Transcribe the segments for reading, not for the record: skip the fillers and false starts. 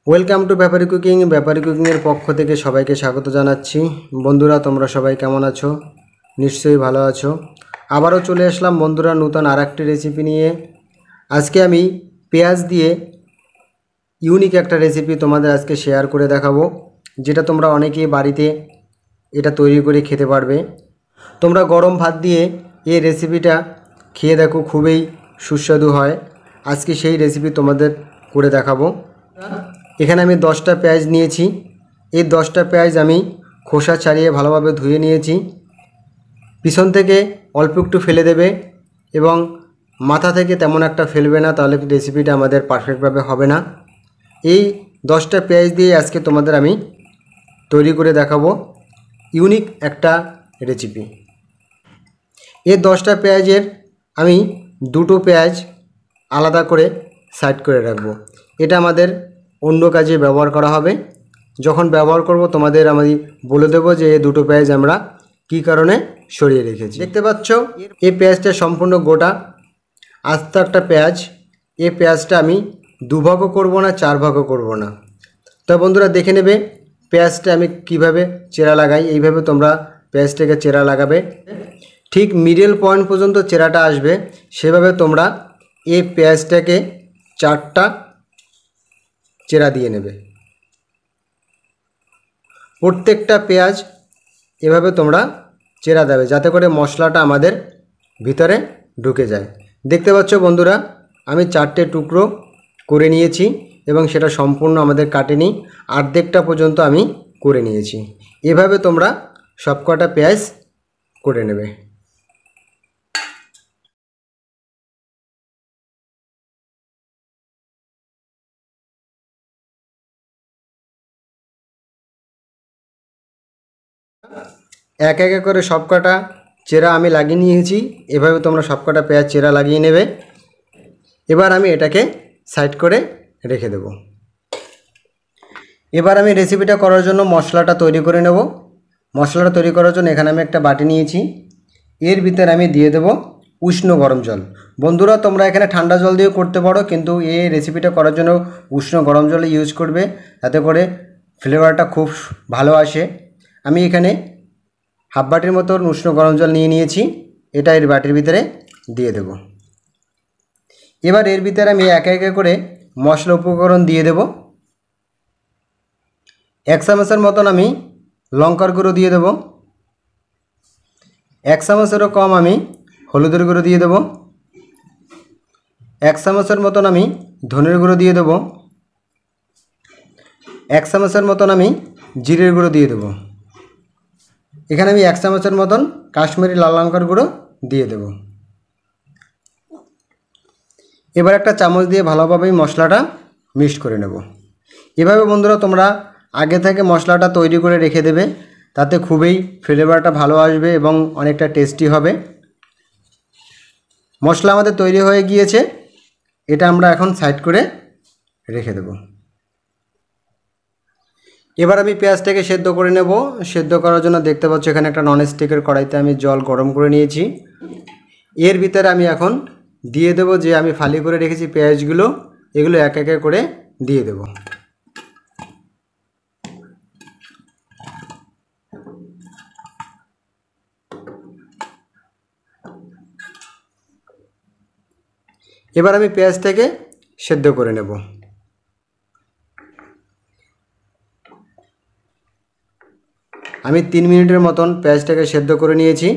Welcome to ব্যাপারী কুকিংয়ের পক্ষ থেকে সবাইকে স্বাগত জানাচ্ছি। বন্ধুরা, তোমরা সবাই কেমন আছো? নিশ্চয়ই ভালো আছো। আবারও চলে আসলাম বন্ধুরা নতুন আরেকটি রেসিপি নিয়ে। আজকে আমি পেঁয়াজ দিয়ে ইউনিক একটা রেসিপি তোমাদের আজকে শেয়ার করে দেখাবো, যেটা তোমরা অনেকেই বাড়িতে এটা তৈরি করে খেতে পারবে। তোমরা গরম ভাত দিয়ে এই রেসিপিটা খেয়ে দেখো, খুবই সুস্বাদু হয়। আজকে সেই রেসিপি তোমাদের করে দেখাবো। এখানে আমি 10টা পেঁয়াজ নিয়েছি। এই 10টা পেঁয়াজ আমি খোসা ছাড়িয়ে ভালোভাবে ধুয়ে নিয়েছি। পিছন থেকে অল্প একটু ফেলে দেবে এবং মাথা থেকে তেমন একটা ফেলবে না, তাহলে রেসিপিটা আমাদের পারফেক্টভাবে হবে না। এই 10টা পেঁয়াজ দিয়ে আজকে তোমাদের আমি তৈরি করে দেখাবো ইউনিক একটা রেসিপি। এই 10টা পেঁয়াজের আমি দুটো পেঁয়াজ আলাদা করে সাইড করে রাখবো। এটা আমাদের অন্য কাজে ব্যবহার করা হবে। যখন ব্যবহার করব তোমাদের আমি বলে দেবো যে এই দুটো পেঁয়াজ আমরা কী কারণে সরিয়ে রেখেছি। দেখতে পাচ্ছ এই পেঁয়াজটা সম্পূর্ণ গোটা আস্ত একটা পেঁয়াজ। এই পেঁয়াজটা আমি দুভাগও করব না, 4 ভাগও করব না। তো বন্ধুরা দেখে নেবে পেঁয়াজটা আমি কিভাবে চেরা লাগাই। এইভাবে তোমরা পেঁয়াজটাকে চেরা লাগাবে, ঠিক মিডল পয়েন্ট পর্যন্ত চেরাটা আসবে, সেভাবে তোমরা এই পেঁয়াজটাকে 4টা চেরা দিয়ে নেবে। প্রত্যেকটা পেঁয়াজ এভাবে তোমরা চেরা দেবে, যাতে করে মশলাটা আমাদের ভিতরে ঢুকে যায়। দেখতে পাচ্ছ বন্ধুরা, আমি 4টে টুকরো করে নিয়েছি এবং সেটা সম্পূর্ণ আমাদের কাটেনি, অর্ধেকটা পর্যন্ত আমি করে নিয়েছি। এভাবে তোমরা সবকটা পেঁয়াজ করে নেবে। এক এক করে সবকটা চেরা আমি লাগিয়ে নিয়েছি। এভাবে তোমরা সবকটা পেঁয়াজ চেরা লাগিয়ে নেবে। এবার আমি এটাকে সাইড করে রেখে দেব। এবার আমি রেসিপিটা করার জন্য মশলাটা তৈরি করে নেব। মশলাটা তৈরি করার জন্য এখানে আমি একটা বাটি নিয়েছি। এর ভিতরে আমি দিয়ে দেব উষ্ণ গরম জল। বন্ধুরা, তোমরা এখানে ঠান্ডা জল দিয়েও করতে পারো, কিন্তু এই রেসিপিটা করার জন্য উষ্ণ গরম জল ইউজ করবে, তাতে করে ফ্লেভারটা খুব ভালো আসে। আমি এখানে হাফ বাটির মতো উষ্ণ গরম জল নিয়ে নিয়েছি। এটা এর বাটির ভিতরে দিয়ে দেব। এবার এর ভিতরে আমি একে একে করে মশলা উপকরণ দিয়ে দেব। 1 চামচের মতন আমি লঙ্কার গুঁড়ো দিয়ে দেব। 1 চামচেরও কম আমি হলুদের গুঁড়ো দিয়ে দেব। 1 চামচের মতন আমি ধনের গুঁড়ো দিয়ে দেব। 1 চামচের মতন আমি জিরের গুঁড়ো দিয়ে দেব। এখানে আমি 1 চামচের মতন কাশ্মীরি লাল লঙ্কার গুঁড়ো দিয়ে দেব। এবার একটা চামচ দিয়ে ভালোভাবে মশলাটা মিক্স করে নেব। এভাবে বন্ধুরা তোমরা আগে থেকে মশলাটা তৈরি করে রেখে দেবে, তাতে খুবই ফ্লেভারটা ভালো আসবে এবং অনেকটা টেস্টি হবে। মশলা আমাদের তৈরি হয়ে গিয়েছে, এটা আমরা এখন সাইড করে রেখে দেব। এবার আমি পেঁয়াজটাকে সেদ্ধ করে নেব। সেদ্ধ করার জন্য দেখতে পাচ্ছ এখানে একটা ননস্টিকের কড়াইতে আমি জল গরম করে নিয়েছি। এর ভিতরে আমি এখন দিয়ে দেব যে আমি ফালি করে রেখেছি পেঁয়াজগুলো, এগুলো এক এক করে দিয়ে দেব। এবার আমি পেঁয়াজটাকে সেদ্ধ করে নেব। আমি 3 মিনিটের মতন পেঁয়াজটাকে সেদ্ধ করে নিয়েছি।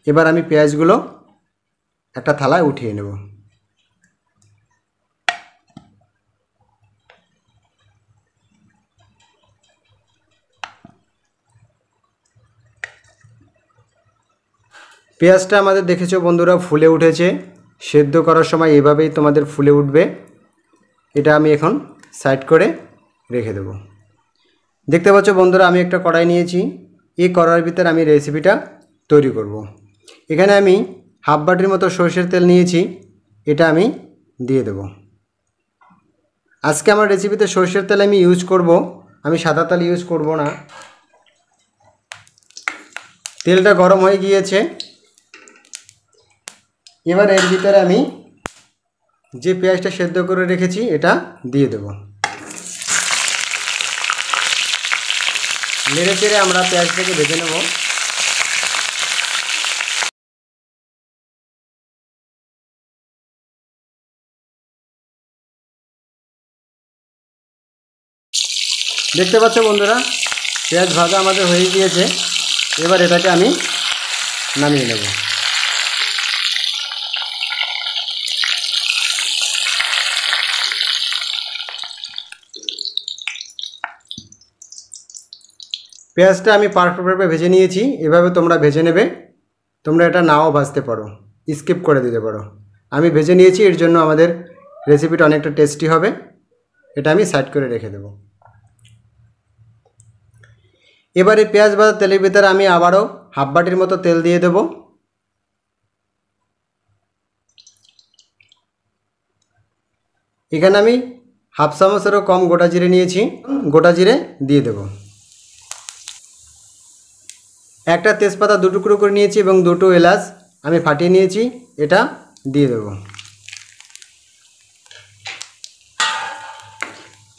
এবার আমি পেঁয়াজগুলো একটা থালায় উঠিয়ে নেব। পেঁয়াজটা আমাদের দেখেছো বন্ধুরা ফুলে উঠেছে। সেদ্ধ করার সময় এভাবেই তোমাদের ফুলে উঠবে। এটা আমি এখন সাইড করে রেখে দেব। দেখতে পাচ্ছ বন্ধুরা, আমি একটা কড়াই নিয়েছি। এই কড়াইয়ের ভিতরে আমি রেসিপিটা তৈরি করব। এখানে আমি হাফ বাটির মতো সরষের তেল নিয়েছি, এটা আমি দিয়ে দেব। আজকে আমার রেসিপিতে সরষের তেল আমি ইউজ করব, আমি সাদা তেল ইউজ করব না। তেলটা গরম হয়ে গিয়েছে। এবার এর ভিতরে আমি যে পেঁয়াজটা সেদ্ধ করে রেখেছি এটা দিয়ে দেব। নেড়ে চেড়ে আমরা পেঁয়াজটাকে ভেজে নেব। দেখতে পাচ্ছ বন্ধুরা, পেঁয়াজ ভাজা আমাদের হয়ে গিয়েছে। এবার এটাকে আমি নামিয়ে নেব। পেঁয়াজটা আমি পারফেক্টভাবে ভেজে নিয়েছি। এভাবে তোমরা ভেজে নেবে। তোমরা এটা নাও ভাজতে পারো, স্কিপ করে দিতে পারো। আমি ভেজে নিয়েছি, এর জন্য আমাদের রেসিপিটা অনেকটা টেস্টি হবে। এটা আমি সাইড করে রেখে দেব। এবারে পেঁয়াজ ভাজা তেলের ভিতরে আমি আবারও হাফ বাটির মতো তেল দিয়ে দেব। এখানে আমি হাফ চামচেরও কম গোটা জিরে নিয়েছি। গোটা জিরে দিয়ে দেব। একটা তেজপাতা দু টুকরো করে নিয়েছি এবং দুটো এলাচ আমি ফাটিয়ে নিয়েছি, এটা দিয়ে দেব।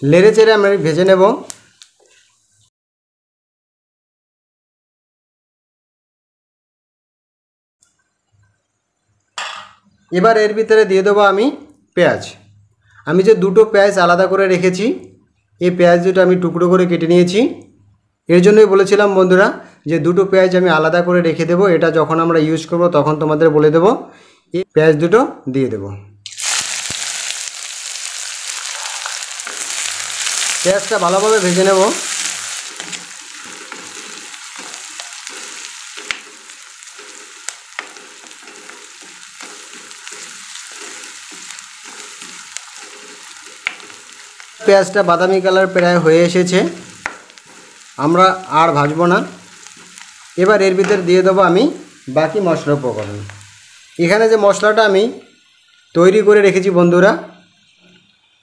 নেড়ে চেড়ে আমি ভেজে নেব। এবার এর ভিতরে দিয়ে দেবো আমি পেঁয়াজ। আমি যে দুটো পেঁয়াজ আলাদা করে রেখেছি, এই পেঁয়াজ দুটো আমি টুকরো করে কেটে নিয়েছি। এর জন্যই বলেছিলাম বন্ধুরা যে দুটো পেঁয়াজ আমি আলাদা করে রেখে দেবো। এটা যখন আমরা ইউজ করব তখন তোমাদের বলে দেবো। এই পেঁয়াজ দুটো দিয়ে দেবো। পেঁয়াজটা ভালোভাবে ভেজে নেব। পেঁয়াজটা বাদামি কালার প্রায় হয়ে এসেছে, আমরা আর ভাজবো না। এবার এর ভিতরে দিয়ে দেবো আমি বাকি মশলা উপকরণ। এখানে যে মশলাটা আমি তৈরি করে রেখেছি বন্ধুরা,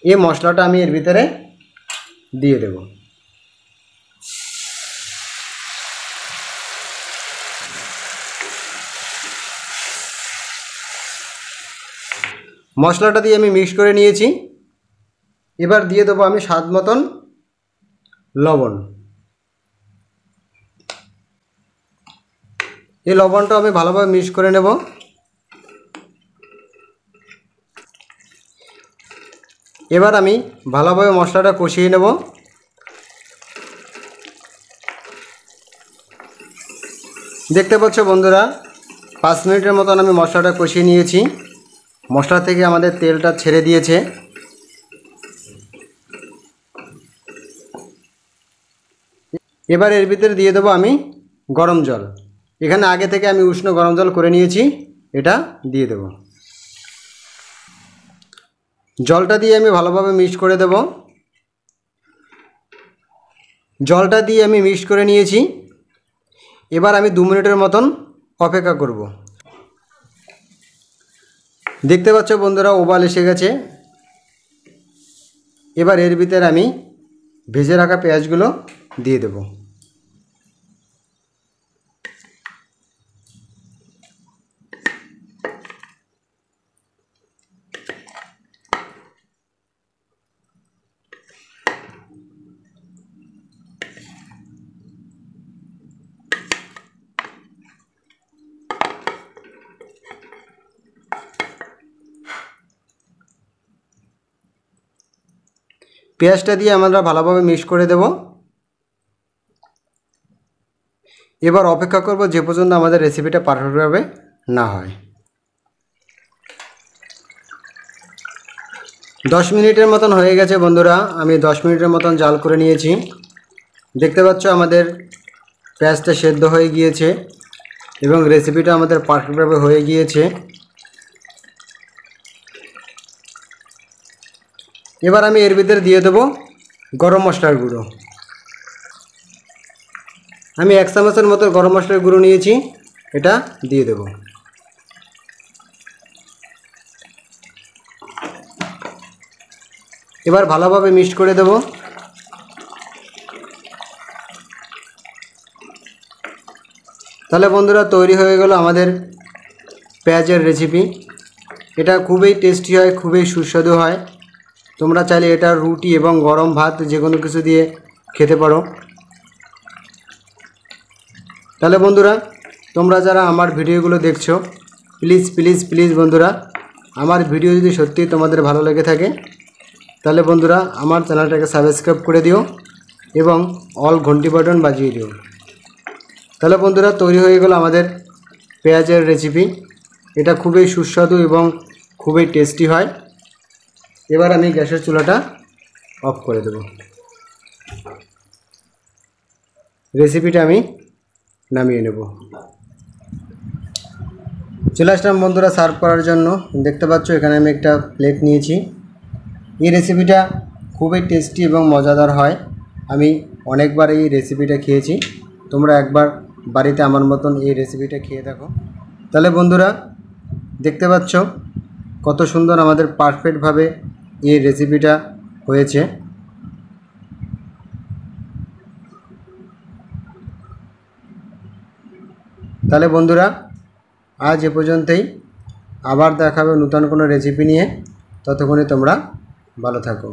এই মশলাটা আমি এর ভিতরে দিয়ে দেব। মশলাটা দিয়ে আমি মিক্স করে নিয়েছি। এবার দিয়ে দেবো আমি স্বাদ মতন লবণ। এই লবণটা আমি ভালোভাবে মিক্স করে নেব। এবার আমি ভালোভাবে মশলাটা কষিয়ে নেব। দেখতে পাচ্ছ বন্ধুরা, 5 মিনিটের মতন আমি মশলাটা কষিয়ে নিয়েছি। মশলা থেকে আমাদের তেলটা ছেড়ে দিয়েছে। এবার এর ভিতরে দিয়ে দেবো আমি গরম জল। এখানে আগে থেকে আমি উষ্ণ গরম জল করে নিয়েছি, এটা দিয়ে দেব। জলটা দিয়ে আমি ভালোভাবে মিক্স করে দেব। জলটা দিয়ে আমি মিক্স করে নিয়েছি। এবার আমি 2 মিনিটের মতন অপেক্ষা করব। দেখতে পাচ্ছ বন্ধুরা, ওভাল এসে গেছে। এবার এর ভিতরে আমি ভেজে রাখা পেঁয়াজগুলো দিয়ে দেব। পেঁয়াজটা দিয়ে আমরা ভালোভাবে মিক্স করে দেব। এবার অপেক্ষা করব যে পর্যন্ত আমাদের রেসিপিটা পারফেক্টভাবে না হয়। 10 মিনিটের মতন হয়ে গেছে বন্ধুরা। আমি 10 মিনিটের মতন জাল করে নিয়েছি। দেখতে পাচ্ছ আমাদের পেঁয়াজটা সেদ্ধ হয়ে গিয়েছে এবং রেসিপিটা আমাদের পারফেক্টভাবে হয়ে গিয়েছে। এবার আমি এর ভিতরে দিয়ে দেবো গরম মশলার গুঁড়ো। আমি 1 চামচের মতো গরম মশলার গুঁড়ো নিয়েছি, এটা দিয়ে দেব। এবার ভালোভাবে মিক্স করে দেব। তাহলে বন্ধুরা তৈরি হয়ে গেল আমাদের পেঁয়াজের রেসিপি। এটা খুবই টেস্টি হয়, খুবই সুস্বাদু হয়। তোমরা চাইলে এটা রুটি এবং গরম ভাত যে কোনো কিছু দিয়ে খেতে পারো। তাহলে বন্ধুরা, তোমরা যারা আমার ভিডিওগুলো দেখছো, প্লিজ প্লিজ প্লিজ বন্ধুরা, আমার ভিডিও যদি সত্যি তোমাদের ভালো লেগে থাকে তাহলে বন্ধুরা আমার চ্যানেলটাকে সাবস্ক্রাইব করে দিও এবং অল ঘন্টি বাটন বাজিয়ে দিও। তাহলে বন্ধুরা, তৈরি হয়ে গেল আমাদের পেঁয়াজের রেসিপি। এটা খুবই সুস্বাদু এবং খুবই টেস্টি হয়। এবার আমি গ্যাসের চুলাটা অফ করে দেব। রেসিপিটা আমি নামিয়ে নেব। চলে আসলাম বন্ধুরা সার্ভ করার জন্য। দেখতে পাচ্ছ এখানে আমি একটা প্লেট নিয়েছি। এই রেসিপিটা খুবই টেস্টি এবং মজাদার হয়। আমি অনেকবার এই রেসিপিটা খেয়েছি। তোমরা একবার বাড়িতে আমার মতন এই রেসিপিটা খেয়ে দেখো। তাহলে বন্ধুরা, দেখতে পাচ্ছ কত সুন্দর আমাদের পারফেক্টভাবে এই রেসিপিটা হয়েছে। তাহলে বন্ধুরা, আজ এ পর্যন্তই। আবার দেখা হবে নতুন কোনো রেসিপি নিয়ে। ততক্ষণে তোমরা ভালো থাকো।